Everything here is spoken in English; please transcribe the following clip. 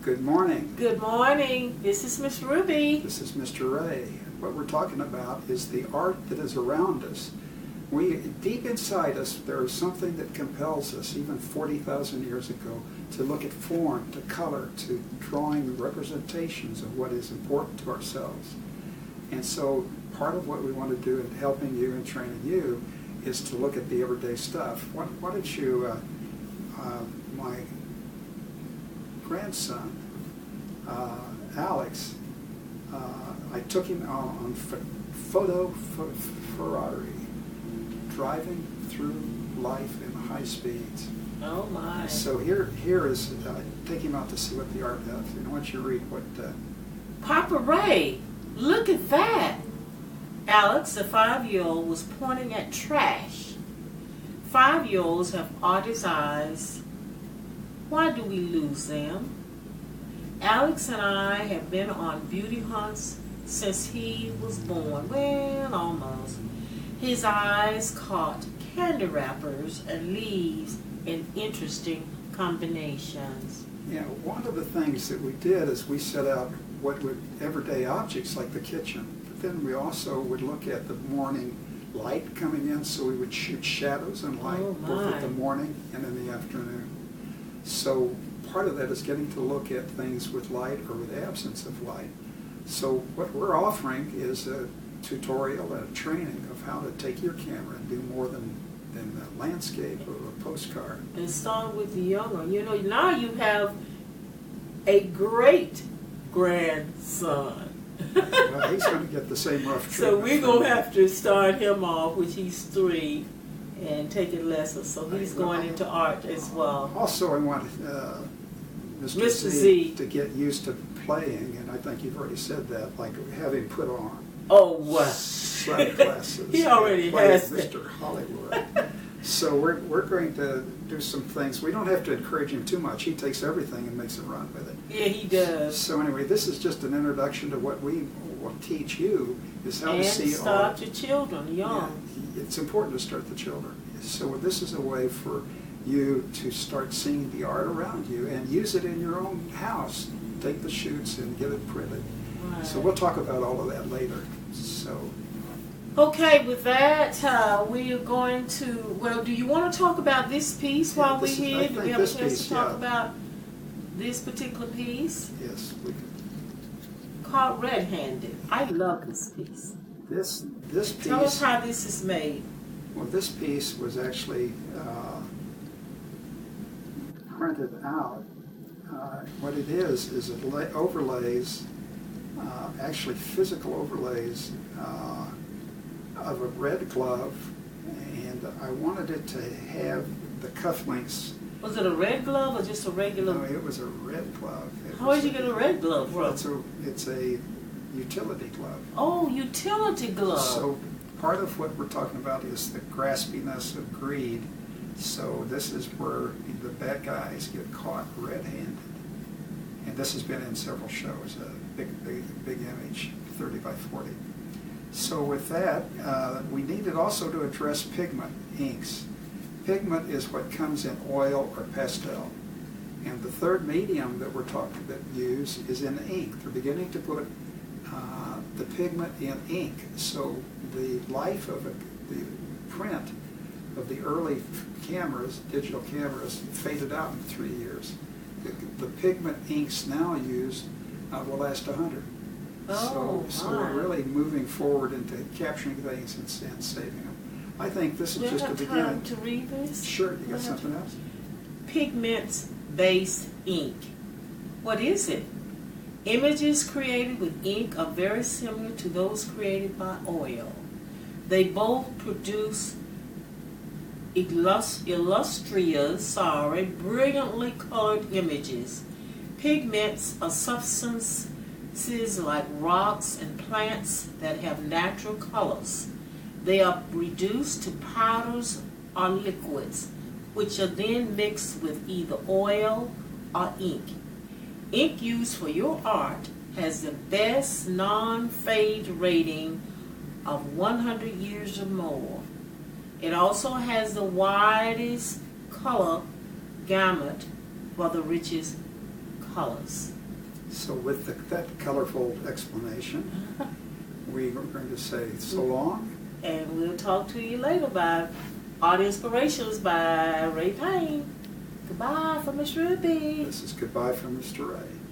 Good morning. Good morning. This is Miss Ruby. This is Mr. Ray. What we're talking about is the art that is around us. Deep inside us, there is something that compels us, even 40,000 years ago, to look at form, to color, to drawing representations of what is important to ourselves. And so part of what we want to do in helping you and training you is to look at the everyday stuff. Why don't you, my grandson, Alex, I took him on photo Ferrari, driving through life in high speeds. Oh my. So here is, take him out to see what the art does. And I want you to read what... Papa Ray, look at that. Alex, the 5-year-old, was pointing at trash. 5-year-olds have artist eyes. Why do we lose them? Alex and I have been on beauty hunts since he was born. Well, almost. His eyes caught candy wrappers and leaves in interesting combinations. Yeah, one of the things that we did is we set out everyday objects like the kitchen. But then we also would look at the morning light coming in, so we would shoot shadows and light both in the morning and in the afternoon. So part of that is getting to look at things with light or with absence of light. So what we're offering is a tutorial and a training of how to take your camera and do more than a landscape or a postcard. And start with the young one. You know, now you have a great grandson. Well, he's going to get the same rough treatment. So we're going to have to start him off, which he's 3, and taking lessons. So he's going into art as well. Also, I want Mr. Z to get used to playing, and I think you've already said that, like have him put on. Oh, wow. Sunglasses. He already has Mr. Hollywood. So we're going to do some things. We don't have to encourage him too much. He takes everything and makes a run with it. Yeah, he does. So anyway, this is just an introduction to what we will teach you, is how to see art. And start your children young. Yeah, it's important to start the children. So this is a way for you to start seeing the art around you and use it in your own house. Take the shoots and get it printed. Right. So we'll talk about all of that later. So. Okay, with that, we are going to, well, do you want to talk about this piece while we're here? Do we have a chance to talk about this particular piece? Yes, we can. Called Red Handed. I love this piece. This piece. Tell us how this is made. Well, this piece was actually printed out. What it is it overlays, actually physical overlays of a red glove, and I wanted it to have the cufflinks. Was it a red glove or just a regular? No, it was a red glove. How did you get a red glove from? Well, it's a utility glove. Oh, utility glove. So part of what we're talking about is the graspiness of greed. So this is where the bad guys get caught red-handed. And this has been in several shows, a big image, 30 by 40. So with that, we needed also to address pigment, inks. Pigment is what comes in oil or pastel. And the third medium that we're talking about use is in ink. They're beginning to put the pigment in ink. So the life of the print of the early cameras, digital cameras, faded out in 3 years. The pigment inks now used will last 100. Oh, so we're really moving forward into capturing things and saving them. I think this is just the beginning. Do you have time to read this? Sure. You got something else? Pigment-based ink. What is it? Images created with ink are very similar to those created by oil. They both produce brilliantly colored images. Pigments are substances like rocks and plants that have natural colors. They are reduced to powders or liquids, which are then mixed with either oil or ink. Ink used for your art has the best non-fade rating of 100 years or more. It also has the widest color gamut for the richest colors. So with that colorful explanation, we are going to say so long. And we'll talk to you later by Art Inspirations by Ray Payne. Goodbye from Miss Ruby. This is goodbye from Mr. Ray.